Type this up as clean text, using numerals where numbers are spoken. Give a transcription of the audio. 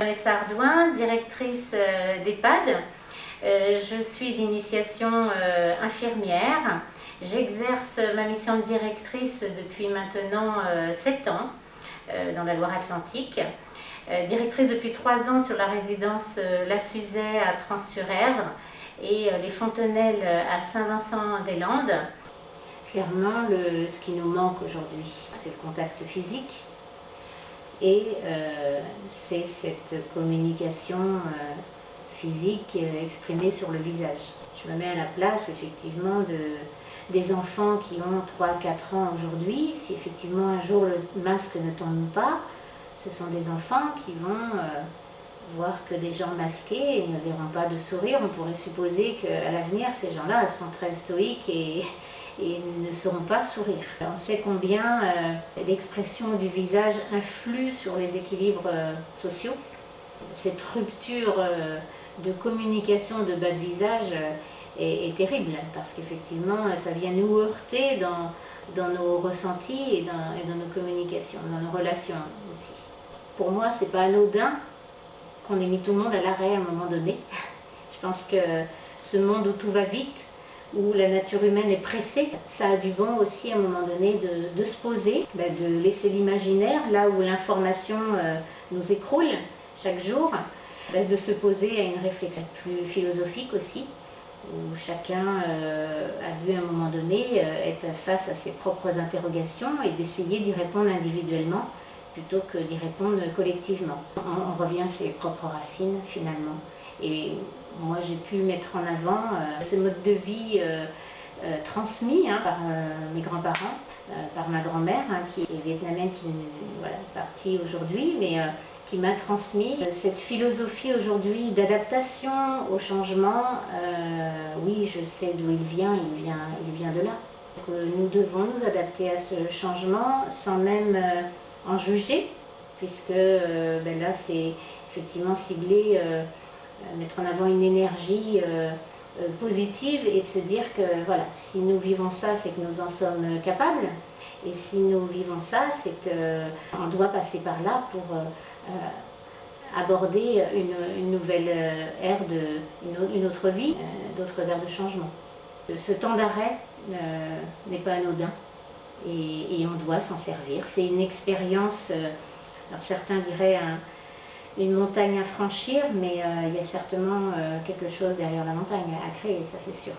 Vanessa Ardouin, directrice d'EHPAD. Je suis d'initiation infirmière. J'exerce ma mission de directrice depuis maintenant 7 ans dans la Loire-Atlantique. Directrice depuis 3 ans sur la résidence La Suzet à Trans-sur-Erdre et les Fontenelles à Saint-Vincent-des-Landes. Clairement, ce qui nous manque aujourd'hui, c'est le contact physique et c'est cette communication physique exprimée sur le visage. Je me mets à la place effectivement des enfants qui ont 3-4 ans aujourd'hui. Si effectivement un jour le masque ne tombe pas, ce sont des enfants qui vont voir que des gens masqués et ne verront pas de sourire. On pourrait supposer qu'à l'avenir, ces gens-là sont très stoïques et ne sauront pas sourire. On sait combien l'expression du visage influe sur les équilibres sociaux. Cette rupture de communication de bas de visage est terrible parce qu'effectivement, ça vient nous heurter dans nos ressentis et dans nos communications, dans nos relations aussi. Pour moi, c'est pas anodin qu'on ait mis tout le monde à l'arrêt à un moment donné. Je pense que ce monde où tout va vite, où la nature humaine est pressée, ça a du bon aussi à un moment donné de se poser, de laisser l'imaginaire là où l'information nous écroule chaque jour, de se poser à une réflexion plus philosophique aussi, où chacun a dû à un moment donné être face à ses propres interrogations et d'essayer d'y répondre individuellement plutôt que d'y répondre collectivement. On revient à ses propres racines finalement. Et moi j'ai pu mettre en avant ce mode de vie transmis par mes grands-parents, par ma grand-mère qui est vietnamienne, qui est partie aujourd'hui, mais qui m'a transmis cette philosophie aujourd'hui d'adaptation au changement. Oui, je sais d'où il vient de là. Donc, nous devons nous adapter à ce changement sans même en juger, puisque là c'est effectivement ciblé, mettre en avant une énergie positive et de se dire que voilà, si nous vivons ça, c'est que nous en sommes capables, et si nous vivons ça, c'est qu'on doit passer par là pour aborder une nouvelle ère, une autre vie, d'autres ères de changement. Ce temps d'arrêt n'est pas anodin et on doit s'en servir. C'est une expérience, alors certains diraient une montagne à franchir, mais il y a certainement quelque chose derrière la montagne à créer, ça c'est sûr.